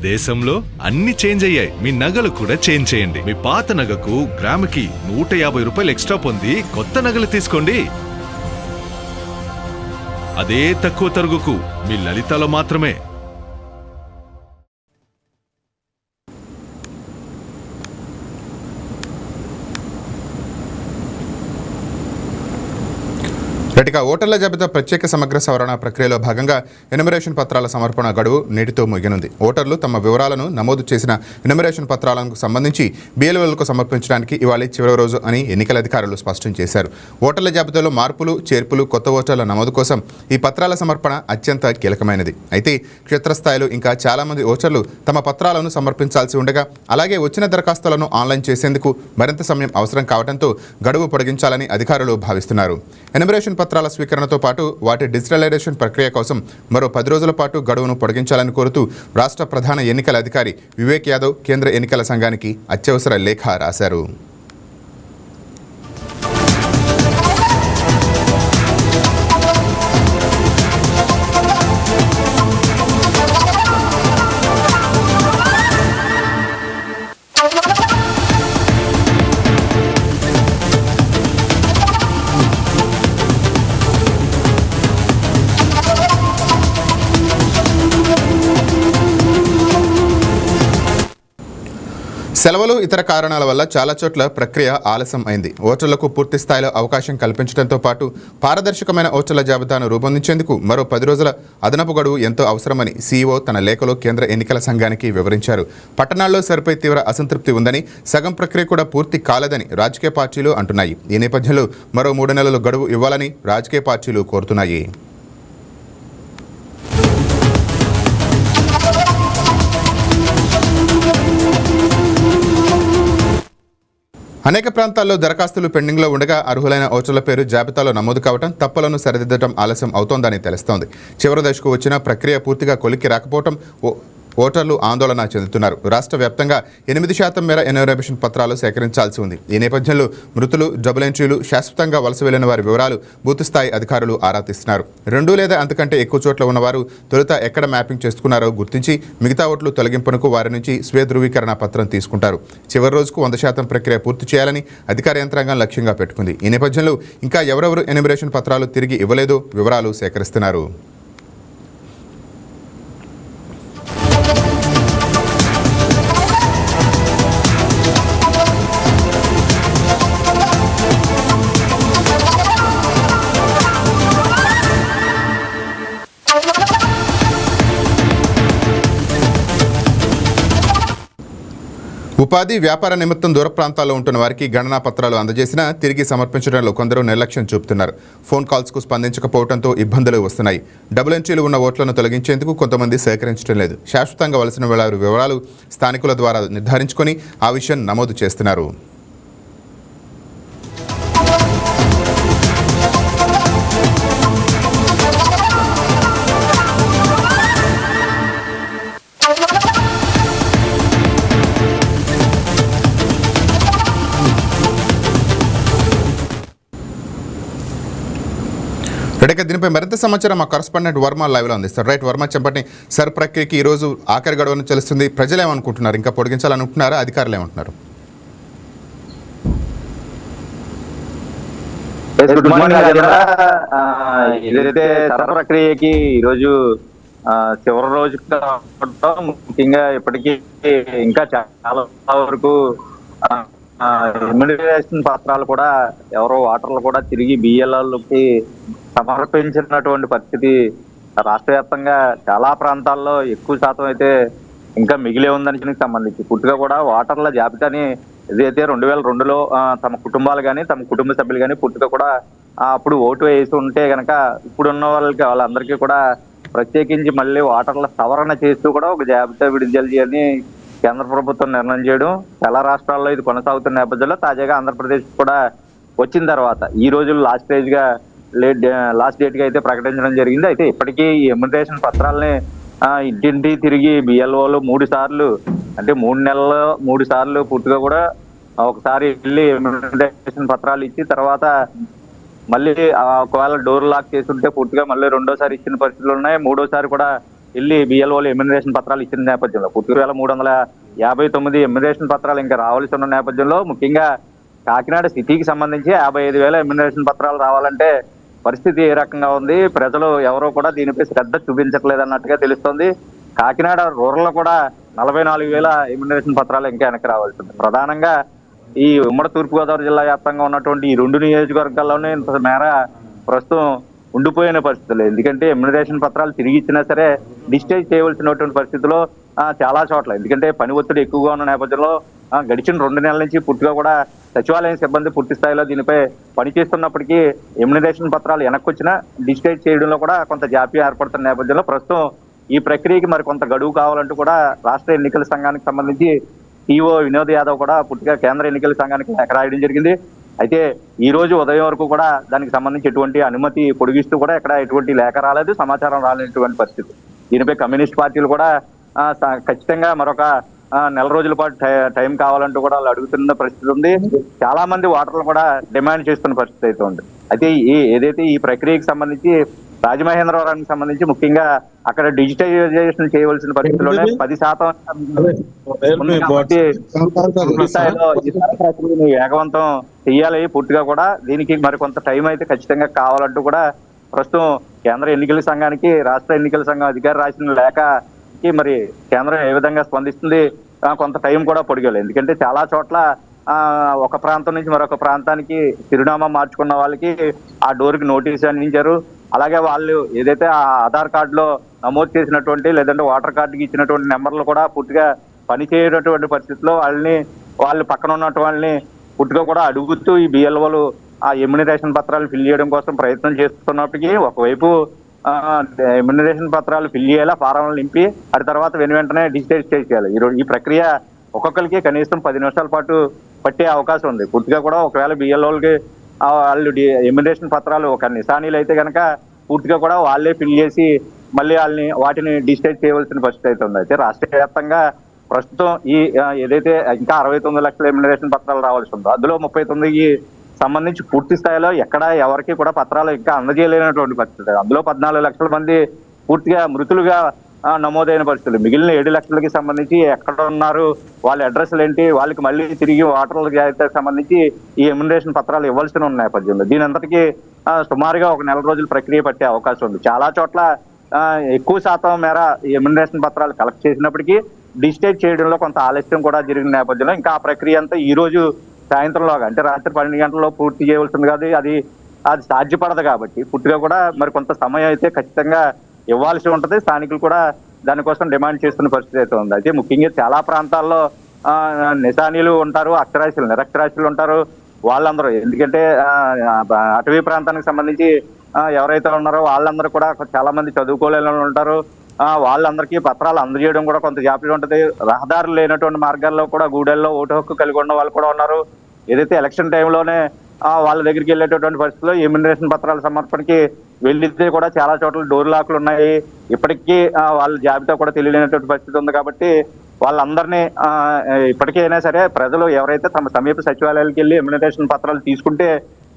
దేశంలో అన్ని చేంజ్ అయ్యాయి, మీ నగలు కూడా చేంజ్ చేయండి. మీ పాత నగకు గ్రాముకి 150 రూపాయలు ఎక్స్ట్రా పొంది కొత్త నగలు తీసుకోండి. అదే తక్కువ తరుగుకు మీ లలితలో మాత్రమే. ఇక ఓటర్ల జాబితా ప్రత్యేక సమగ్ర సవరణ ప్రక్రియలో భాగంగా ఎన్యుమరేషన్ పత్రాల సమర్పణ గడువు నేటితో ముగియనుంది. ఓటర్లు తమ వివరాలను నమోదు చేసిన ఎన్యుమరేషన్ పత్రాలకు సంబంధించి BLOలకు సమర్పించడానికి ఇవాళ చివరి రోజు అని ఎన్నికల అధికారులు స్పష్టం చేశారు. ఓటర్ల జాబితాలో మార్పులు, చేర్పులు, కొత్త ఓటర్ల నమోదు కోసం ఈ పత్రాల సమర్పణ అత్యంత కీలకమైనది. అయితే క్షేత్రస్థాయిలో ఇంకా చాలామంది ఓటర్లు తమ పత్రాలను సమర్పించాల్సి ఉండగా, అలాగే వచ్చిన దరఖాస్తులను ఆన్లైన్ చేసేందుకు మరింత సమయం అవసరం కావడంతో గడువు పొడిగించాలని అధికారులు భావిస్తున్నారు. ఎన్యుమరేషన్ పత్రాల స్వీకరణతో పాటు వాటి డిజిటలైజేషన్ ప్రక్రియ కోసం మరో 10 రోజుల పాటు గడువును పొడిగించాలని కోరుతూ రాష్ట్ర ప్రధాన ఎన్నికల అధికారి వివేక్ యాదవ్ కేంద్ర ఎన్నికల సంఘానికి అత్యవసర లేఖ రాశారు. సెలవులు, ఇతర కారణాల వల్ల చాలా చోట్ల ప్రక్రియ ఆలస్యం అయింది. ఓటర్లకు పూర్తి స్థాయిలో అవకాశం కల్పించడంతో పాటు పారదర్శకమైన ఓటర్ల జాబితాను రూపొందించేందుకు మరో 10 రోజుల అదనపు గడువు ఎంతో అవసరమని CEO తన లేఖలో కేంద్ర ఎన్నికల సంఘానికి వివరించారు. పట్టణాల్లో సరిపై తీవ్ర అసంతృప్తి ఉందని, సగం ప్రక్రియ కూడా పూర్తి కాలేదని రాజకీయ పార్టీలు అంటున్నాయి. ఈ నేపథ్యంలో మరో 3 నెలలు గడువు ఇవ్వాలని రాజకీయ పార్టీలు కోరుతున్నాయి. అనేక ప్రాంతాల్లో దరఖాస్తులు పెండింగ్లో ఉండగా అర్హులైన ఓటర్ల పేరు జాబితాలో నమోదు కావడం, తప్పులను సరిదిద్దడం ఆలస్యం అవుతోందని తెలుస్తోంది. చివరి దశకు వచ్చిన ప్రక్రియ పూర్తిగా కొలిక్కి రాకపోవడం ఓటర్లు ఆందోళన చెందుతున్నారు. రాష్ట్ర వ్యాప్తంగా 8% మేర ఎన్యుమరేషన్ పత్రాలు సేకరించాల్సి ఉంది. ఈ నేపథ్యంలో మృతులు, డబుల్ ఎంట్రీలు, శాశ్వతంగా వలస వెళ్లిన వారి వివరాలు బూత్ స్థాయి అధికారులు ఆరా తీస్తున్నారు. 2 లేదా అంతకంటే ఎక్కువ చోట్ల ఉన్నవారు తొలుత ఎక్కడ మ్యాపింగ్ చేసుకున్నారో గుర్తించి మిగతా ఓట్లు తొలగింపునకు వారి నుంచి స్వీయ ధృవీకరణ పత్రం తీసుకుంటారు. చివరి రోజుకు 100% ప్రక్రియ పూర్తి చేయాలని అధికార యంత్రాంగం లక్ష్యంగా పెట్టుకుంది. ఈ నేపథ్యంలో ఇంకా ఎవరెవరు ఎన్యుమరేషన్ పత్రాలు తిరిగి ఇవ్వలేదో వివరాలు సేకరిస్తున్నారు. ఉపాధి, వ్యాపార నిమిత్తం దూర ప్రాంతాల్లో ఉంటున్న వారికి గణనా పత్రాలు అందజేసినా తిరిగి సమర్పించడంలో కొందరు నిర్లక్ష్యం చూపుతున్నారు. ఫోన్ కాల్స్కు స్పందించకపోవడంతో ఇబ్బందులు వస్తున్నాయి. డబుల్ ఎంట్రీలు ఉన్న ఓట్లను తొలగించేందుకు కొంతమంది సహకరించడం లేదు. శాశ్వతంగా వలసిన వారి వివరాలు స్థానికుల ద్వారా నిర్ధారించుకొని ఆ విషయం నమోదు చేస్తున్నారు. దీనిపై మరింత సమాచారం మా కరస్పాండెంట్ వర్మ లైవ్లో అందిస్తారు. రైట్ వర్మ, చెప్పండి. సర్ ప్రక్రియకి ఈరోజు ఆఖరి గడువును చెల్లిస్తుంది. ప్రజలు ఏమనుకుంటున్నారు? ఇంకా పొడిగించాలనుకుంటున్నారా? అధికారులు ఏమంటున్నారు? ఏదైతే సర ప్రక్రియకి ఈరోజు చివరి రోజు ముఖ్యంగా ఇప్పటికీ ఇంకా చాలా వరకు ఎమ్యూనికేషన్ పత్రాలు కూడా ఎవరో ఓటర్లు కూడా తిరిగి BLOలకి సమర్పించినటువంటి పరిస్థితి రాష్ట్ర వ్యాప్తంగా చాలా ప్రాంతాల్లో ఎక్కువ శాతం అయితే ఇంకా మిగిలే ఉందని సంబంధించి పూర్తిగా కూడా ఓటర్ల జాబితాని ఏదైతే 2002లో తమ కుటుంబాలు కానీ తమ కుటుంబ సభ్యులు కానీ పూర్తిగా కూడా అప్పుడు ఓటు వేసి ఉంటే కనుక ఇప్పుడున్న వాళ్ళందరికీ కూడా ప్రత్యేకించి మళ్ళీ ఓటర్ల సవరణ చేస్తూ కూడా ఒక జాబితా విడుదల చేయని కేంద్ర ప్రభుత్వం నిర్ణయం చేయడం, చాలా రాష్ట్రాల్లో ఇది కొనసాగుతున్న నేపథ్యంలో తాజాగా ఆంధ్రప్రదేశ్ కూడా వచ్చిన తర్వాత ఈ రోజుల్లో లాస్ట్ డేట్ గా అయితే ప్రకటించడం జరిగింది. అయితే ఇప్పటికీ ఈ ఎమ్యూనికేషన్ పత్రాలని ఇంటింటి తిరిగి BLOలు 3 సార్లు, అంటే 3 నెలల్లో 3 సార్లు పూర్తిగా కూడా ఒకసారి వెళ్ళి ఎమ్యూనికేషన్ పత్రాలు ఇచ్చి తర్వాత మళ్ళీ ఒకవేళ డోర్ లాక్ చేసి ఉంటే పూర్తిగా మళ్ళీ రెండోసారి ఇచ్చిన పరిస్థితులు ఉన్నాయి. మూడోసారి కూడా వెళ్ళి బిఎల్ఓలు ఎమ్యూనరేషన్ పత్రాలు ఇచ్చిన నేపథ్యంలో 3,359 ఎమ్యూనరేషన్ పత్రాలు ఇంకా రావాల్సి ఉన్న నేపథ్యంలో ముఖ్యంగా కాకినాడ సిటీకి సంబంధించి 55,000 ఎమ్యూనరేషన్ పత్రాలు రావాలంటే పరిస్థితి ఏ రకంగా ఉంది, ప్రజలు ఎవరో కూడా దీనిపై శ్రద్ధ చూపించట్లేదు అన్నట్టుగా తెలుస్తోంది. కాకినాడ రూరల్ కూడా 44,000 ఎమ్యూనరేషన్ పత్రాలు ఇంకా వెనక్కి రావాల్సి ఉంది. ప్రధానంగా ఈ ఉమ్మడి తూర్పుగోదావరి జిల్లా వ్యాప్తంగా ఉన్నటువంటి ఈ 2 నియోజకవర్గాల్లోనే ఇంత మేర ప్రస్తుతం ఉండిపోయిన పరిస్థితులు. ఎందుకంటే ఎమ్యూనరేషన్ పత్రాలు తిరిగి ఇచ్చినా సరే డిశ్చార్జ్ చేయవలసినటువంటి పరిస్థితిలో చాలా చోట్ల, ఎందుకంటే పని ఒత్తిడి ఎక్కువగా ఉన్న నేపథ్యంలో గడిచిన 2 నెలల నుంచి పూర్తిగా కూడా సచివాలయం సిబ్బంది పూర్తి స్థాయిలో దీనిపై పనిచేస్తున్నప్పటికీ ఎమ్యూనరేషన్ పత్రాలు వెనక్కి వచ్చినా డిశ్చార్జ్ చేయడంలో కూడా కొంత జాప్యం ఏర్పడుతున్న నేపథ్యంలో ప్రస్తుతం ఈ ప్రక్రియకి మరి కొంత గడువు కావాలంటూ కూడా రాష్ట్ర ఎన్నికల సంఘానికి సంబంధించి ఈఓ వినోద్ యాదవ్ కూడా పూర్తిగా కేంద్ర ఎన్నికల సంఘానికి లేఖ రాయడం జరిగింది. అయితే ఈ రోజు ఉదయం వరకు కూడా దానికి సంబంధించి ఎటువంటి అనుమతి పొడిగిస్తూ కూడా ఎక్కడ ఎటువంటి లేఖ రాలేదు, సమాచారం రాలేనటువంటి పరిస్థితి. దీనిపై కమ్యూనిస్ట్ పార్టీలు కూడా ఖచ్చితంగా మరొక నెల రోజుల పాటు టైం కావాలంటూ కూడా వాళ్ళు అడుగుతున్న పరిస్థితి ఉంది. చాలా మంది ఓటర్లు కూడా డిమాండ్ చేస్తున్న పరిస్థితి అయితే ఉంది. అయితే ఏదైతే ఈ ప్రక్రియకి సంబంధించి రాజమహేంద్రవరానికి సంబంధించి ముఖ్యంగా అక్కడ డిజిటైజేషన్ చేయవలసిన పరిస్థితిలోనే 10% స్థాయిలో వేగవంతం చెయ్యాలి పూర్తిగా కూడా. దీనికి మరి కొంత టైం అయితే ఖచ్చితంగా కావాలంటూ కూడా ప్రస్తుతం కేంద్ర ఎన్నికల సంఘానికి రాష్ట్ర ఎన్నికల సంఘం అధికారి రాసిన లేఖకి మరి కేంద్రం ఏ విధంగా స్పందిస్తుంది, కొంత టైం కూడా పొడిగాలి. ఎందుకంటే చాలా చోట్ల ఒక ప్రాంతం నుంచి మరొక ప్రాంతానికి చిరునామా మార్చుకున్న వాళ్ళకి ఆ డోర్కి నోటీస్ అందించారు. అలాగే వాళ్ళు ఏదైతే ఆ ఆధార్ కార్డులో నమోదు చేసినటువంటి లేదంటే ఓటర్ కార్డుకి ఇచ్చినటువంటి నెంబర్లు కూడా పూర్తిగా పనిచేయనటువంటి పరిస్థితిలో వాళ్ళు పక్కన ఉన్నటువంటి వాళ్ళని పూర్తిగా కూడా అడుగుతూ ఈ బిఎల్ఓలు ఆ ఎమ్యూనరేషన్ పత్రాలు ఫిల్ చేయడం కోసం ప్రయత్నం చేస్తున్నప్పటికీ ఒకవైపు ఎమ్యూనరేషన్ పత్రాలు ఫిల్ చేయాలా, ఫారంలు నింపి ఆ తర్వాత వెంటనే డిజిటైజ్ చేయాలి. ఈ ప్రక్రియ ఒక్కొక్కరికి కనీసం 10 నిమిషాల పాటు పట్టే అవకాశం ఉంది. పూర్తిగా కూడా ఒకవేళ బిఎల్ఓలకి వాళ్ళు ఎమ్యూనరేషన్ పత్రాలు ఒక నిశానీలు అయితే కనుక పూర్తిగా కూడా వాళ్ళే ఫిల్ చేసి మళ్ళీ వాటిని డిజిటైజ్ చేయవలసిన పరిస్థితి అయితే ఉంది. అయితే రాష్ట్ర వ్యాప్తంగా ప్రస్తుతం ఏదైతే ఇంకా 69 లక్షల ఎమ్యూనరేషన్ పత్రాలు రావాల్సి ఉందో అందులో 39కి సంబంధించి పూర్తి స్థాయిలో ఎక్కడ ఎవరికి కూడా పత్రాలు ఇంకా అందజేయలేనటువంటి పరిస్థితి. అందులో 14 లక్షల మంది పూర్తిగా మృతులుగా నమోదైన పరిస్థితులు. మిగిలిన 7 లక్షలకి సంబంధించి ఎక్కడ ఉన్నారు, వాళ్ళ అడ్రస్లు ఏంటి, వాళ్ళకి మళ్ళీ తిరిగి ఓటర్ల జాబితాకు సంబంధించి ఈ ఎమ్యూనరేషన్ పత్రాలు ఇవ్వాల్సిన ఉన్న నేపథ్యంలో దీని అంతటికీ సుమారుగా ఒక నెల రోజుల ప్రక్రియ పట్టే అవకాశం ఉంది. చాలా చోట్ల ఎక్కువ శాతం మేర ఈ ఎమ్యూనరేషన్ పత్రాలు కలెక్ట్ చేసినప్పటికీ డిజిటైజ్ చేయడంలో కొంత ఆలస్యం కూడా జరిగిన నేపథ్యంలో ఇంకా ఆ ప్రక్రియ అంతా ఈ రోజు సాయంత్రంలోగా అంటే రాత్రి 12 గంటల్లో పూర్తి చేయవలసింది కాదు, అది సాధ్యపడదు. కాబట్టి పూర్తిగా కూడా మరి కొంత సమయం అయితే ఖచ్చితంగా ఇవ్వాల్సి ఉంటుంది. స్థానికులు కూడా దానికోసం డిమాండ్ చేస్తున్న పరిస్థితి అయితే ఉంది. అయితే ముఖ్యంగా చాలా ప్రాంతాల్లో నిశానీలు ఉంటారు, అక్షరాస్యులు నిరక్షరాస్యులు ఉంటారు. వాళ్ళందరూ ఎందుకంటే అటవీ ప్రాంతానికి సంబంధించి ఎవరైతే ఉన్నారో వాళ్ళందరూ కూడా చాలా మంది చదువుకోలేని వాళ్ళు ఉంటారు. వాళ్ళందరికీ పత్రాలు అందజేయడం కూడా కొంత జాప్యం ఉంటుంది. రహదారులు లేనటువంటి మార్గాల్లో కూడా గూడెల్లో ఓటు హక్కు కలిగి ఉన్న వాళ్ళు కూడా ఉన్నారు. ఏదైతే ఎలక్షన్ టైంలోనే వాళ్ళ దగ్గరికి వెళ్ళేటటువంటి పరిస్థితుల్లో ఎమ్యూనరేషన్ పత్రాల సమర్పణకి వెళ్ళితే కూడా చాలా చోట్ల డోర్ లాక్లు ఉన్నాయి. ఇప్పటికీ వాళ్ళ జాబితా కూడా తెలియలేనటువంటి పరిస్థితి ఉంది. కాబట్టి వాళ్ళందరినీ ఇప్పటికైనా సరే ప్రజలు ఎవరైతే తమ సమీప సచివాలయాలకు వెళ్ళి ఎమ్యూనరేషన్ పత్రాలు తీసుకుంటే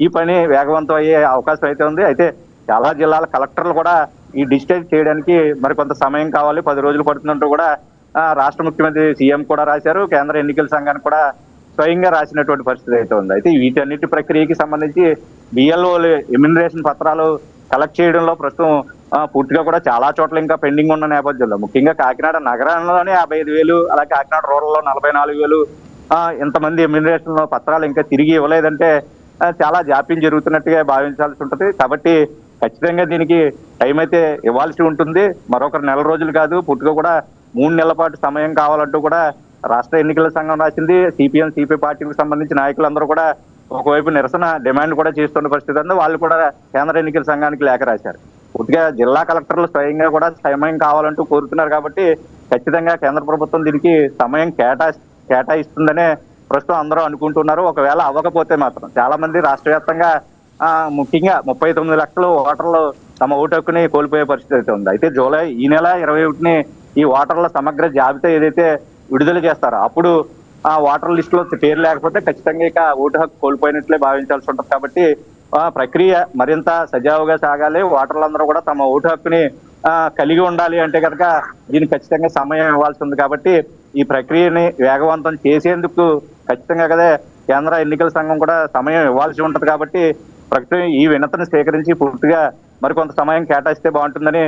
ఈ పని వేగవంతం అయ్యే అవకాశం అయితే ఉంది. అయితే చాలా జిల్లాల కలెక్టర్లు కూడా ఈ డిజిటైజ్ చేయడానికి మరి కొంత సమయం కావాలి, 10 రోజులు పడుతున్నట్టు కూడా రాష్ట్ర ముఖ్యమంత్రి సీఎం కూడా రాశారు, కేంద్ర ఎన్నికల సంఘానికి కూడా స్వయంగా రాసినటువంటి పరిస్థితి అయితే ఉంది. అయితే వీటన్నిటి ప్రక్రియకి సంబంధించి బిఎల్ఓలు ఎమ్యూనరేషన్ పత్రాలు కలెక్ట్ చేయడంలో ప్రస్తుతం పూర్తిగా కూడా చాలా చోట్ల ఇంకా పెండింగ్ ఉన్న నేపథ్యంలో ముఖ్యంగా కాకినాడ నగరంలోనే 55,000, అలాగే కాకినాడ రూరల్లో 44,000 ఇంతమంది ఎమ్యూనరేషన్ పత్రాలు ఇంకా తిరిగి ఇవ్వలేదంటే చాలా జాప్యం జరుగుతున్నట్టుగా భావించాల్సి ఉంటుంది. కాబట్టి ఖచ్చితంగా దీనికి టైం అయితే ఇవ్వాల్సి ఉంటుంది. మరొక నెల రోజులు కాదు, పూర్తిగా కూడా 3 నెలల పాటు సమయం కావాలంటూ కూడా రాష్ట్ర ఎన్నికల సంఘం రాసింది. సిపిఎం సిపి పార్టీలకు సంబంధించిన నాయకులందరూ కూడా ఒకవైపు నిరసన డిమాండ్ కూడా చేస్తున్న పరిస్థితి ఉంది. వాళ్ళు కూడా కేంద్ర ఎన్నికల సంఘానికి లేఖ రాశారు. పూర్తిగా జిల్లా కలెక్టర్లు స్వయంగా కూడా సమయం కావాలంటూ కోరుతున్నారు. కాబట్టి ఖచ్చితంగా కేంద్ర ప్రభుత్వం దీనికి సమయం కేటాయిస్తుందనే ప్రస్తుతం అందరూ అనుకుంటున్నారు. ఒకవేళ అవ్వకపోతే మాత్రం చాలా మంది రాష్ట్ర వ్యాప్తంగా ముఖ్యంగా 39 లక్షల ఓటర్లు తమ ఓటు హక్కుని కోల్పోయే పరిస్థితి అయితే ఉంది. అయితే ఈ నెల 21ని ఈ ఓటర్ల సమగ్ర జాబితా ఏదైతే విడుదల చేస్తారో అప్పుడు ఆ ఓటర్ లిస్ట్ లో పేరు లేకపోతే ఖచ్చితంగా ఇక ఓటు హక్కు కోల్పోయినట్లే భావించాల్సి ఉంటుంది. కాబట్టి ప్రక్రియ మరింత సజావుగా సాగాలి. ఓటర్లందరూ కూడా తమ ఓటు హక్కుని కలిగి ఉండాలి అంటే కనుక దీనికి ఖచ్చితంగా సమయం ఇవ్వాల్సి ఉంది. కాబట్టి ఈ ప్రక్రియని వేగవంతం చేసేందుకు ఖచ్చితంగా కదా కేంద్ర ఎన్నికల సంఘం కూడా సమయం ఇవ్వాల్సి ఉంటది. కాబట్టి ప్రక్రియ ఈ వినతిని స్వీకరించి పూర్తిగా మరికొంత సమయం కేటాయిస్తే బాగుంటుందని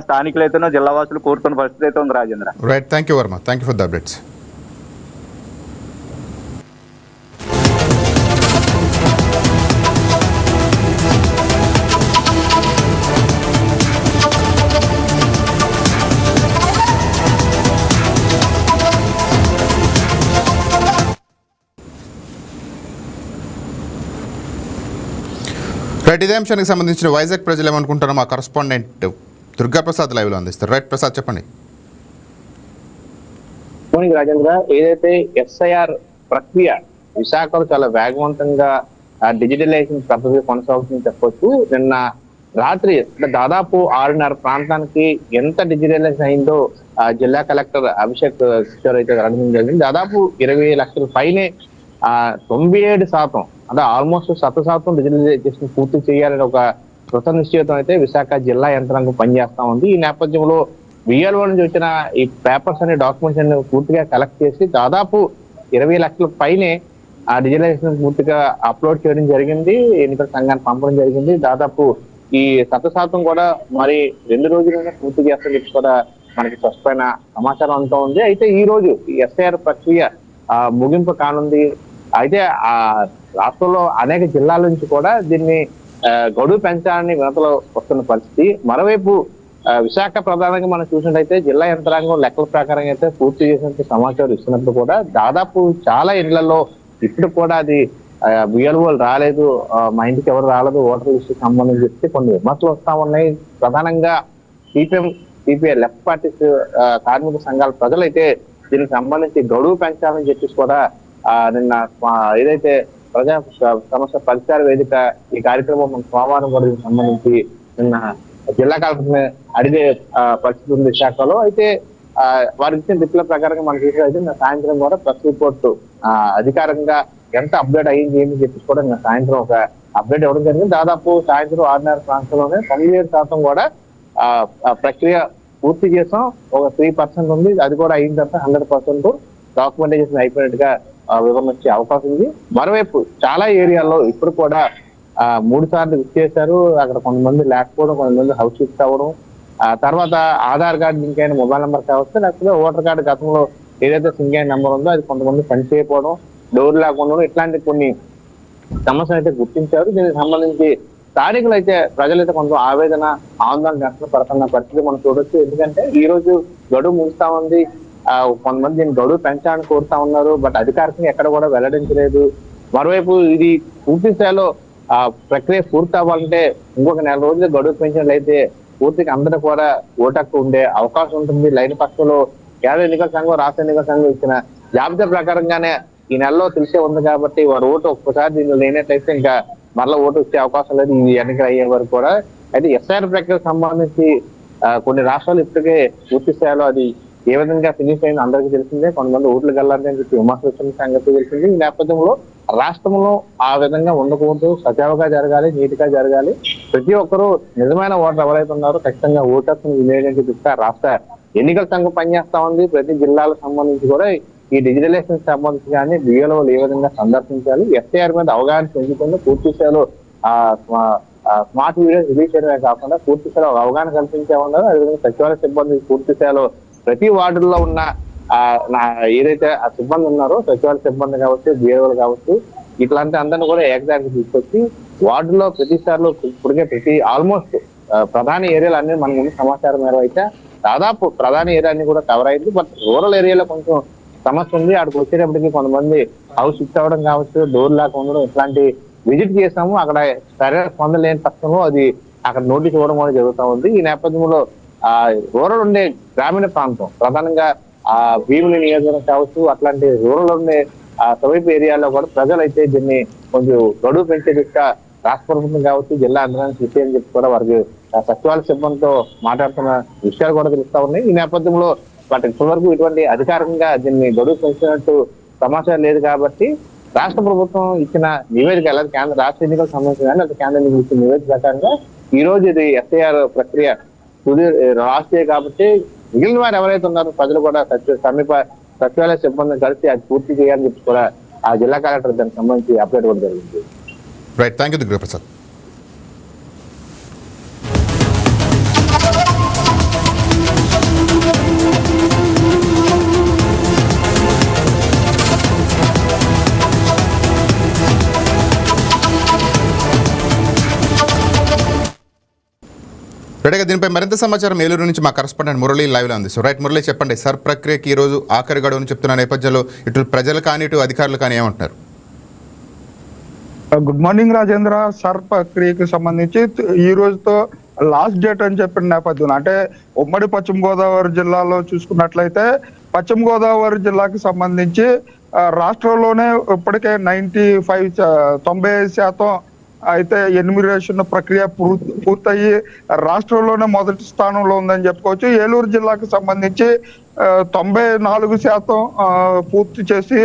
స్థానికులైతేనో జిల్లావాసులు కోరుతున్న పరిస్థితి అయితే ఉంది. Rajendra. Right, thank you Varma, thank you for the updates. Right, ఇదే అంశానికి సంబంధించిన వైజాగ్ ప్రజలు ఏమనుకుంటారో మా కరస్పాండెంట్ దుర్గాప్రసాద్ లైవ్లో అందిస్తారు. రైట్ ప్రసాద్, చెప్పండి. రాజేంద్ర, ఏదైతే ఎస్ఐఆర్ ప్రక్రియ విశాఖలో చాలా వేగవంతంగా డిజిటలైజేషన్ పద్ధతి కొనసాగుతుందని చెప్పొచ్చు. నిన్న రాత్రి దాదాపు 6:30 ప్రాంతానికి ఎంత డిజిటలైజేషన్ అయిందో జిల్లా కలెక్టర్ అభిషేక్ కిషోర్ అయితే వెల్లడించడం జరిగింది. దాదాపు 20 లక్షల పైనే 97% అంటే ఆల్మోస్ట్ 100% డిజిటలైజేషన్ పూర్తి చేయాలని ఒక కృత నిశ్చయితం అయితే విశాఖ జిల్లా యంత్రాంగం పనిచేస్తా ఉంది. ఈ నేపథ్యంలో విఎల్ఓ నుంచి వచ్చిన ఈ పేపర్స్ అనే డాక్యుమెంట్స్ అన్ని పూర్తిగా కలెక్ట్ చేసి దాదాపు 20 లక్షల పైనే ఆ డిజిటలైజేషన్ పూర్తిగా అప్లోడ్ చేయడం జరిగింది. ఎన్నికల సంఘానికి పంపడం జరిగింది. దాదాపు ఈ 100% కూడా మరి 2 రోజులైనా పూర్తి చేస్తారని చెప్పి కూడా మనకి స్పష్టమైన సమాచారం అంతా ఉంది. అయితే ఈ రోజు ఈ ఎస్ఐఆర్ ప్రక్రియ ముగింపు కానుంది. అయితే ఆ రాష్ట్రంలో అనేక జిల్లాల నుంచి కూడా దీన్ని గడువు పెంచాలని వినతులు వస్తున్న పరిస్థితి. మరోవైపు విశాఖ ప్రధానంగా మనం చూసినట్టయితే జిల్లా యంత్రాంగం లెక్కల ప్రకారం అయితే పూర్తి చేసినట్టు సమాచారం ఇస్తున్నప్పుడు కూడా దాదాపు చాలా ఇళ్లలో ఇప్పుడు కూడా అది బిఎల్ఓలు రాలేదు, మా ఇంటికి ఎవరు రాలేదు, ఓటర్ లిస్ట్ సంబంధించి చెప్తే కొన్ని విమర్శలు వస్తా ఉన్నాయి. ప్రధానంగా సిపిఎం సిపిఐ లెఫ్ట్ పార్టీస్ కార్మిక సంఘాల ప్రజలైతే దీనికి సంబంధించి గడువు పెంచాలని చెప్పేసి కూడా నిన్న ఏదైతే ప్రజా సమస్య పరిష్కార వేదిక ఈ కార్యక్రమం సోమవారం కూడా దీనికి సంబంధించి నిన్న జిల్లా కలెక్టర్ అడిగే పరిస్థితి ఉంది విశాఖలో. అయితే వారికి ఇచ్చిన రిప్ల ప్రకారంగా మనం చూసినట్లయితే నిన్న సాయంత్రం కూడా ప్రెస్ రిపోర్ట్ అధికారికంగా ఎంత అప్డేట్ అయ్యింది ఏంటి చెప్పేసి కూడా నిన్న సాయంత్రం ఒక అప్డేట్ ఇవ్వడం జరిగింది. దాదాపు సాయంత్రం 6:30 ప్రాంతంలోనే 97% కూడా ప్రక్రియ పూర్తి చేసాం. ఒక 3% ఉంది, అది కూడా అయిన తర్వాత 100% డాక్యుమెంటేషన్ అయిపోయినట్టుగా వివరణ వచ్చే అవకాశం ఉంది. మరోవైపు చాలా ఏరియాల్లో ఇప్పుడు కూడా 3 సార్లు విజిట్ చేశారు. అక్కడ కొంతమంది లేకపోవడం, కొంతమంది హౌస్ షిఫ్ట్ అవ్వడం, తర్వాత ఆధార్ కార్డు లింక్ అయిన మొబైల్ నెంబర్ కావచ్చు, లేకపోతే ఓటర్ కార్డు గతంలో ఏదైతే సింక్ అయిన నెంబర్ ఉందో అది కొంతమంది పని చేయకపోవడం, డోర్ లేకుండా, ఇట్లాంటి కొన్ని సమస్యలు అయితే గుర్తించారు. దీనికి సంబంధించి స్థానికులు అయితే ప్రజలైతే కొంత ఆవేదన ఆందోళన పడుతున్న పరిస్థితి మనం చూడొచ్చు. ఎందుకంటే ఈ రోజు గడువు ముగుస్తా ఉంది. కొంతమంది దీన్ని గడువు పెంచాలని కోరుతా ఉన్నారు, బట్ అధికారికంగా ఎక్కడ కూడా వెల్లడించలేదు. మరోవైపు ఇది పూర్తి స్థాయిలో ప్రక్రియ పూర్తి అవ్వాలంటే ఇంకొక 4 రోజులు గడువు పెంచినట్లయితే పూర్తిగా అందరూ కూడా ఓటక్కు ఉండే అవకాశం ఉంటుంది. లైన్ పక్షంలో కేంద్ర ఎన్నికల సంఘం, రాష్ట్ర ఎన్నికల సంఘం ఇచ్చిన జాబితా ప్రకారంగానే ఈ నెలలో తెలిసే ఉంది కాబట్టి వారు ఓటు ఒక్కసారి దీనిలో లేనట్లయితే ఇంకా మరలా ఓటు వచ్చే అవకాశం లేదు ఈ ఎన్నికలు అయ్యే వరకు కూడా. అయితే ఎస్ఐఆర్ ప్రక్రియకు సంబంధించి కొన్ని రాష్ట్రాలు ఇప్పటికే పూర్తి స్థాయిలో అది ఏ విధంగా ఫినిష్ అయింది అందరికీ తెలిసిందే. కొంతమంది ఓట్లు గెలాలని అని చెప్పి విమర్శలు వచ్చిన సంగతి తెలిసింది. ఈ నేపథ్యంలో రాష్ట్రంలో ఆ విధంగా ఉండకూడదు, సజావుగా జరగాలి, నీట్గా జరగాలి. ప్రతి ఒక్కరూ నిజమైన ఓటర్ ఎవరైతే ఉన్నారో ఖచ్చితంగా ఓటు హక్కును వినియోగించి రాష్ట్ర ఎన్నికల సంఘం పనిచేస్తా ఉంది. ప్రతి జిల్లాలకు సంబంధించి కూడా ఈ డిజిటలైజేషన్ సంబంధించి కానీ బిఎల్ఓలు ఏ విధంగా సందర్శించాలి, ఎస్ఐఆర్ మీద అవగాహన పెంచుకుంటూ పూర్తి స్థాయిలో స్మార్ట్ వీడియోస్ రిలీజ్ చేయడమే కాకుండా పూర్తి స్థాయిలో అవగాహన కల్పించే ఉన్నారు. అదేవిధంగా సచివాలయ సిబ్బంది పూర్తి స్థాయిలో ప్రతి వార్డుల్లో ఉన్న ఏదైతే ఆ సిబ్బంది ఉన్నారో సచివాలయ సిబ్బంది కావచ్చు, బిఎల్ఓలు కావచ్చు, ఇట్లాంటి అందరినీ కూడా ఏకదానికి తీసుకొచ్చి వార్డులో ప్రతిసారిలో ఇప్పటికే ఆల్మోస్ట్ ప్రధాన ఏరియాలు అన్ని మన ముందు సమాచారం మేర అయితే దాదాపు ప్రధాన ఏరియా అన్ని కూడా కవర్ అయింది. బట్ రూరల్ ఏరియాలో కొంచెం సమస్య ఉంది. అక్కడికి వచ్చేటప్పటికి కొంతమంది హౌస్ షిఫ్ట్ అవ్వడం కావచ్చు, డోర్ లాక్ ఉండడం, ఇట్లాంటి విజిట్ చేసాము. అక్కడ సరైన పొందలేని పక్షంలో అది అక్కడ నోటీస్ ఇవ్వడం కూడా జరుగుతూ ఉంది. ఈ నేపథ్యంలో రూరల్ ఉండే గ్రామీణ ప్రాంతం ప్రధానంగా భీముని నియోజకవర్గం కావచ్చు, అట్లాంటి రూరల్ ఉండే సమీప ఏరియాలో కూడా ప్రజలైతే దీన్ని కొంచెం గడువు పెంచే దిశగా రాష్ట్ర ప్రభుత్వం కావచ్చు, జిల్లా అంతరాన్ని చూసి అని చెప్పి కూడా వారికి సచివాలయ సిబ్బందితో మాట్లాడుతున్న విషయాలు కూడా తెలుస్తా ఉన్నాయి. ఈ నేపథ్యంలో వాటి ఇప్పటివరకు ఇటువంటి అధికారికంగా దీన్ని గడువు పెంచినట్టు సమాచారం లేదు కాబట్టి రాష్ట్ర ప్రభుత్వం ఇచ్చిన నివేదిక ఎలా కేంద్ర రాష్ట్ర ఎన్నికలకు సంబంధించిన కానీ కేంద్ర ఎన్నికలు ఇచ్చిన నివేదిక ప్రకారంగా ఈ రోజు ఇది ఎస్ఐఆర్ ప్రక్రియ తుది లాస్ట్ డే కాబట్టి మిగిలిన వారు ఎవరైతే ఉన్నారో ప్రజలు కూడా సమీప సచివాలయ సిబ్బందిని కలిసి అది పూర్తి చేయాలని చెప్పి కూడా ఆ జిల్లా కలెక్టర్ దానికి సంబంధించి అప్డేట్ కూడా జరిగింది. Right, thank you Durgaprasad. రైట్గా దీనిపై మరింత సమాచారం ఏలూరు నుంచి మా కరెస్పాండెంట్ మురళి లైవ్లో ఉంది. సో రైట్ మురళి, చెప్పండి, సర్ ప్రక్రియకి ఈరోజు ఆఖరి గడువుని చెప్తున్న నేపథ్యంలో ఇటు ప్రజలు కానీ ఇటు అధికారులు కానీ ఏమంటున్నారు? Good morning Rajendra. సర్ ప్రక్రియకి సంబంధించి ఈ రోజుతో లాస్ట్ డేట్ అని చెప్పిన నేపథ్యంలో, అంటే ఉమ్మడి పశ్చిమ గోదావరి జిల్లాలో చూసుకున్నట్లయితే పశ్చిమ గోదావరి జిల్లాకి సంబంధించి రాష్ట్రంలోనే ఇప్పటికే 95% అయితే ఎన్యూమరేషన్ ప్రక్రియ పూర్తయి రాష్ట్రంలోనే మొదటి స్థానంలో ఉందని చెప్పుకోవచ్చు. ఏలూరు జిల్లాకు సంబంధించి 94% పూర్తి చేసి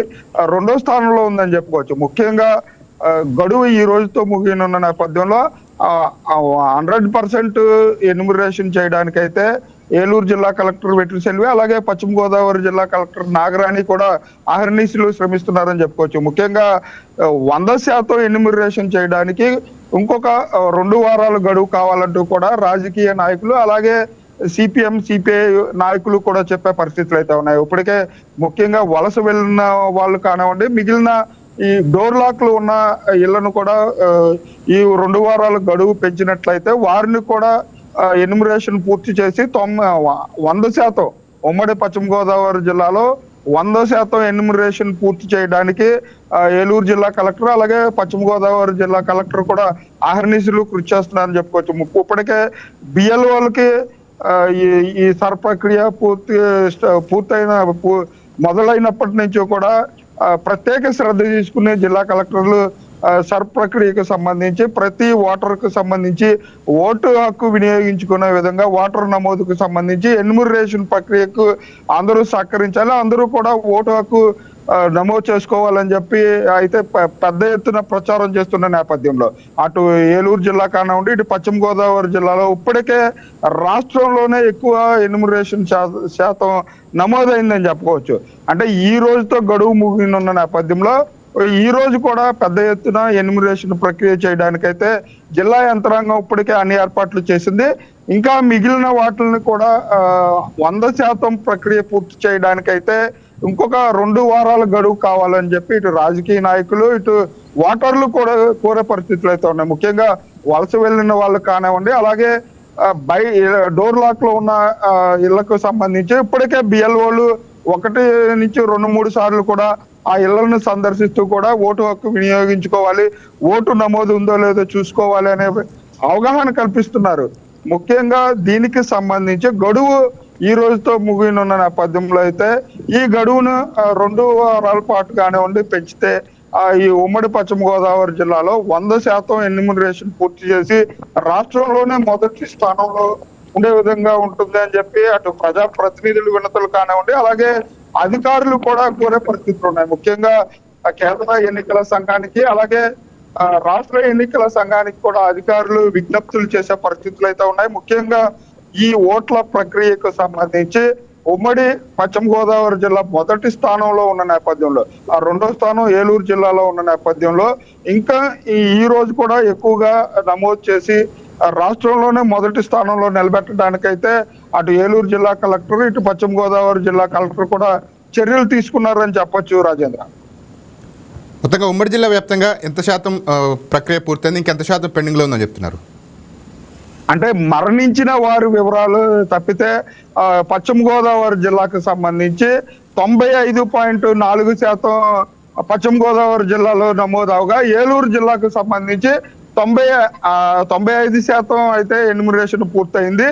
రెండో స్థానంలో ఉందని చెప్పుకోవచ్చు. ముఖ్యంగా గడువు ఈ రోజుతో ముగినున్న నేపథ్యంలో 100% ఎన్యూమరేషన్ చేయడానికైతే ఏలూరు జిల్లా కలెక్టర్ వెట్రి సెల్వి, అలాగే పశ్చిమ గోదావరి జిల్లా కలెక్టర్ నాగరాణి కూడా అహర్నిశలు శ్రమిస్తున్నారని చెప్పుకోవచ్చు. ముఖ్యంగా 100% ఎన్యూమరేషన్ చేయడానికి ఇంకొక 2 వారాలు గడువు కావాలంటూ కూడా రాజకీయ నాయకులు అలాగే సిపిఎం సిపిఐ నాయకులు కూడా చెప్పే పరిస్థితులు అయితే ఉన్నాయి. ఇప్పటికే ముఖ్యంగా వలస వెళ్ళిన వాళ్ళు కానివ్వండి, మిగిలిన ఈ డోర్ లాక్లు ఉన్న ఇళ్లను కూడా ఈ 2 వారాల గడువు పెంచినట్లయితే వారిని కూడా ఎన్యూమరేషన్ పూర్తి చేసి 100% ఉమ్మడి పశ్చిమ గోదావరి జిల్లాలో 100% ఎన్యూమరేషన్ పూర్తి చేయడానికి ఏలూరు జిల్లా కలెక్టర్ అలాగే పశ్చిమ గోదావరి జిల్లా కలెక్టర్ కూడా అహర్నిశలు కృషి చేస్తున్నారని చెప్పుకోవచ్చు. ఇప్పటికే బిఎల్ఓలకి ఈ సర్ ప్రక్రియ పూర్తయిన మొదలైనప్పటి నుంచి కూడా ప్రత్యేక శ్రద్ధ తీసుకునే జిల్లా కలెక్టర్లు సర్ ప్రక్రియకు సంబంధించి ప్రతి ఓటర్కు సంబంధించి ఓటు హక్కు వినియోగించుకునే విధంగా ఓటర్ నమోదుకు సంబంధించి ఎన్యూమరేషన్ ప్రక్రియకు అందరూ సహకరించాలి, అందరూ కూడా ఓటు హక్కు నమోదు చేసుకోవాలని చెప్పి అయితే పెద్ద ఎత్తున ప్రచారం చేస్తున్న నేపథ్యంలో అటు ఏలూరు జిల్లా కానివ్వండి, ఇటు పశ్చిమ గోదావరి జిల్లాలో ఇప్పటికే రాష్ట్రంలోనే ఎక్కువ ఎన్యూమరేషన్ శాతం నమోదైందని చెప్పుకోవచ్చు. అంటే ఈ రోజుతో గడువు ముగినున్న నేపథ్యంలో ఈ రోజు కూడా పెద్ద ఎత్తున ఎన్యూమరేషన్ ప్రక్రియ చేయడానికైతే జిల్లా యంత్రాంగం ఇప్పటికే అన్ని ఏర్పాట్లు చేసింది. ఇంకా మిగిలిన వాటిని కూడా 100% ప్రక్రియ పూర్తి చేయడానికైతే ఇంకొక 2 వారాల గడువు కావాలని చెప్పి ఇటు రాజకీయ నాయకులు ఇటు ఓటర్లు కూడా కోరే పరిస్థితులు అయితే ఉన్నాయి. ముఖ్యంగా వలస వెళ్ళిన వాళ్ళు కానివ్వండి, అలాగే డోర్ లాక్ లో ఉన్న ఇళ్లకు సంబంధించి ఇప్పటికే బిఎల్ఓలు 1 నుంచి 2-3 సార్లు కూడా ఆ ఇళ్లను సందర్శిస్తూ కూడా ఓటు హక్కు వినియోగించుకోవాలి, ఓటు నమోదు ఉందో లేదో చూసుకోవాలి అనే అవగాహన కల్పిస్తున్నారు. ముఖ్యంగా దీనికి సంబంధించి గడువు ఈ రోజుతో ముగినున్న నేపథ్యంలో అయితే ఈ గడువును 2 వారాల పాటు కానివ్వండి పెంచితే ఈ ఉమ్మడి పశ్చిమ గోదావరి జిల్లాలో 100% ఎన్యూమరేషన్ పూర్తి చేసి రాష్ట్రంలోనే మొదటి స్థానంలో ఉండే విధంగా ఉంటుంది అని చెప్పి అటు ప్రజా ప్రతినిధులు వినతులు కానివ్వండి, అలాగే అధికారులు కూడా కోరే పరిస్థితులు ఉన్నాయి. ముఖ్యంగా కేంద్ర ఎన్నికల సంఘానికి అలాగే రాష్ట్ర ఎన్నికల సంఘానికి కూడా అధికారులు విజ్ఞప్తులు చేసే పరిస్థితులు అయితే ఉన్నాయి. ముఖ్యంగా ఈ ఓట్ల ప్రక్రియకు సంబంధించి ఉమ్మడి పశ్చిమ గోదావరి జిల్లా మొదటి స్థానంలో ఉన్న నేపథ్యంలో రెండో స్థానం ఏలూరు జిల్లాలో ఉన్న నేపథ్యంలో ఇంకా ఈ రోజు కూడా ఎక్కువగా నమోదు చేసి రాష్ట్రంలోనే మొదటి స్థానంలో నిలబెట్టడానికైతే అటు ఏలూరు జిల్లా కలెక్టర్ ఇటు పశ్చిమ గోదావరి జిల్లా కలెక్టర్ కూడా చర్యలు తీసుకున్నారని చెప్పొచ్చు రాజేంద్ర. మొత్తంగా ఉమ్మడి జిల్లా వ్యాప్తంగా ఎంత శాతం ప్రక్రియ పూర్తయింది, ఇంకెంత శాతం పెండింగ్ లో ఉందని చెప్తున్నారు? అంటే మరణించిన వారి వివరాలు తప్పితే పశ్చిమ గోదావరి జిల్లాకు సంబంధించి 95.4% పశ్చిమ గోదావరి జిల్లాలో నమోదు అవగా ఏలూరు జిల్లాకు సంబంధించి 95% అయితే ఎన్యూమరేషన్ పూర్తయింది.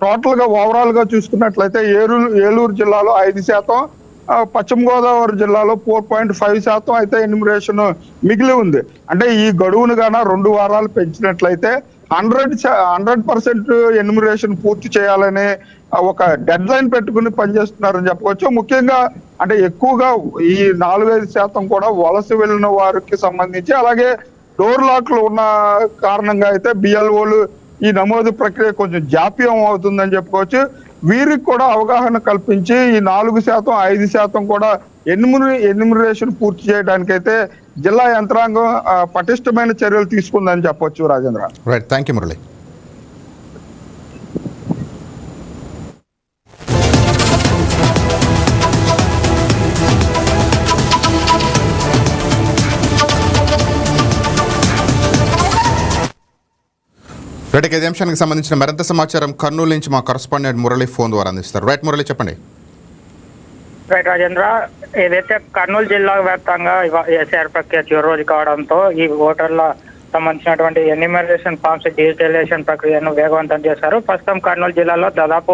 టోటల్ గా ఓవరాల్ గా చూసుకున్నట్లయితే ఏలూరు జిల్లాలో 5%, పశ్చిమ గోదావరి జిల్లాలో 4.5% అయితే ఎన్యూమరేషన్ మిగిలి ఉంది. అంటే ఈ గడువును గాన 2 వారాలు పెంచినట్లయితే 100% ఎన్యూమరేషన్ పూర్తి చేయాలని ఒక డెడ్ లైన్ పెట్టుకుని పనిచేస్తున్నారని చెప్పవచ్చు. ముఖ్యంగా అంటే ఎక్కువగా ఈ 4-5% కూడా వలస వెళ్ళిన వారికి సంబంధించి అలాగే డోర్ లాక్లు ఉన్న కారణంగా అయితే బిఎల్ఓలు ఈ నమోదు ప్రక్రియ కొంచెం జాప్యం అవుతుందని చెప్పుకోవచ్చు. వీరికి కూడా అవగాహన కల్పించి ఈ 4%, 5% కూడా ఎన్యూమరేషన్ పూర్తి చేయడానికైతే జిల్లా యంత్రాంగం పటిష్టమైన చర్యలు తీసుకుందని చెప్పొచ్చు. Rajendra. Right, thank you Murali. Right, ఇదే అంశానికి సంబంధించిన మరింత సమాచారం కర్నూలు నుంచి మా కరస్పాండెంట్ మురళి ఫోన్ ద్వారా అందిస్తారు. రైట్ మురళి, చెప్పండి. రైట్ రాజేంద్ర, ఏదైతే కర్నూలు జిల్లా వ్యాప్తంగా ఎస్ఐఆర్ ప్రక్రియ చివరి రోజు కావడంతో ఈ ఓటర్ల సంబంధించినటువంటి ఎన్యూమరేషన్ ఫామ్స్ డిజిటలైజేషన్ ప్రక్రియను వేగవంతం చేశారు. ప్రస్తుతం కర్నూలు జిల్లాలో దాదాపు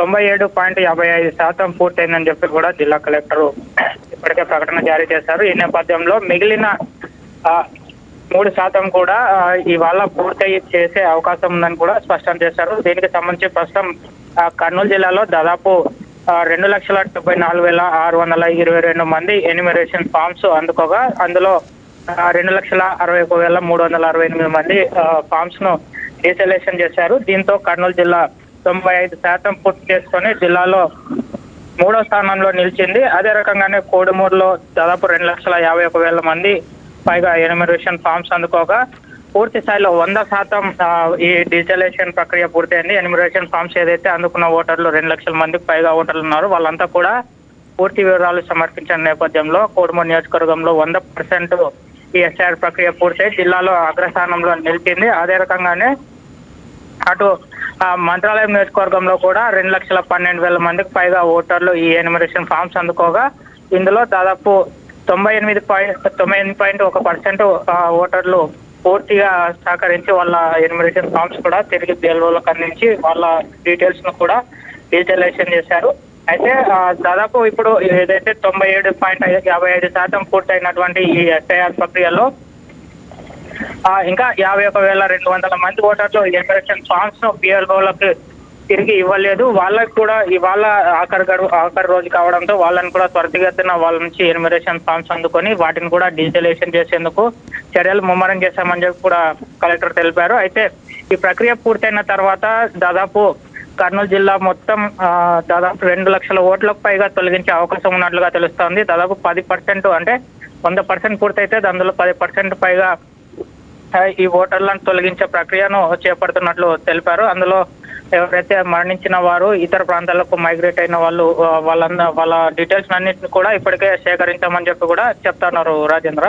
97.55% పూర్తయిందని చెప్పి కూడా జిల్లా కలెక్టర్ ఇప్పటికే ప్రకటన జారీ చేశారు. ఈ నేపథ్యంలో మిగిలిన 3% కూడా ఇవాళ పూర్తయి చేసే అవకాశం ఉందని కూడా స్పష్టం చేశారు. దీనికి సంబంధించి ప్రస్తుతం కర్నూలు జిల్లాలో దాదాపు 2,74,622 మంది ఎన్యూమరేషన్ ఫామ్స్ అందుకోగా అందులో 2,61,368 మంది ఫామ్స్ ను డిజిటలైజేషన్ చేశారు. దీంతో కర్నూలు జిల్లా 95% పూర్తి చేసుకొని జిల్లాలో 3వ స్థానంలో నిలిచింది. అదే రకంగానే కోడుమూరులో దాదాపు 2,51,000 మంది పైగా ఎన్యూమరేషన్ ఫామ్స్ అందుకోగా పూర్తి స్థాయిలో 100% ఈ డిజిటలైజేషన్ ప్రక్రియ పూర్తయింది. ఎన్యూమరేషన్ ఫామ్స్ ఏదైతే అందుకున్న ఓటర్లు 2 లక్షల మందికి పైగా ఓటర్లు ఉన్నారు, వాళ్ళంతా కూడా పూర్తి వివరాలు సమర్పించిన నేపథ్యంలో కోడుమూరు నియోజకవర్గంలో 100% ఈ ఎస్ఐఆర్ ప్రక్రియ పూర్తయి జిల్లాలో అగ్రస్థానంలో నిలిచింది. అదే రకంగానే అటు మంత్రాలయం నియోజకవర్గంలో కూడా 2,12,000 మందికి పైగా ఓటర్లు ఈ ఎన్యూమరేషన్ ఫామ్స్ అందుకోగా ఇందులో దాదాపు 98.1% ఓటర్లు పూర్తిగా సహకరించి వాళ్ళ ఎన్యూమరేషన్ ఫామ్స్ కూడా తిరిగి బిఎల్ఓలకు అందించి వాళ్ళ డీటెయిల్స్ ను కూడా డిజిటలైజేషన్ చేశారు. అయితే దాదాపు ఇప్పుడు ఏదైతే 97.55% పూర్తయినటువంటి ఈ ఎస్ఐఆర్ ప్రక్రియలో ఇంకా 51,200 మంది ఓటర్లు ఎన్యూమరేషన్ ఫామ్స్ ను బిఎల్ఓలకు తిరిగి ఇవ్వలేదు. వాళ్ళకి కూడా ఇవాళ ఆఖరి రోజు కావడంతో వాళ్ళని కూడా త్వరితగతిన వాళ్ళ నుంచి ఎన్యూమరేషన్ ఫామ్స్ అందుకొని వాటిని కూడా డిజిటలైజేషన్ చేసేందుకు చర్యలు ముమ్మరం చేశామని చెప్పి కూడా కలెక్టర్ తెలిపారు. అయితే ఈ ప్రక్రియ పూర్తయిన తర్వాత దాదాపు కర్నూలు జిల్లా మొత్తం దాదాపు 2 లక్షల ఓట్లకు పైగా తొలగించే అవకాశం ఉన్నట్లుగా తెలుస్తోంది. దాదాపు 10% అంటే 100% పూర్తయితే అందులో 10% పైగా ఈ ఓటర్లను తొలగించే ప్రక్రియను చేపడుతున్నట్లు తెలిపారు. అందులో ఎవరైతే మరణించిన వారు ఇతర ప్రాంతాలకు మైగ్రేట్ అయిన వాళ్ళు వాళ్ళ డీటెయిల్స్ అన్నింటిని కూడా ఇప్పటికే సేకరించామని చెప్పి కూడా చెప్తున్నారు. రాజేంద్ర.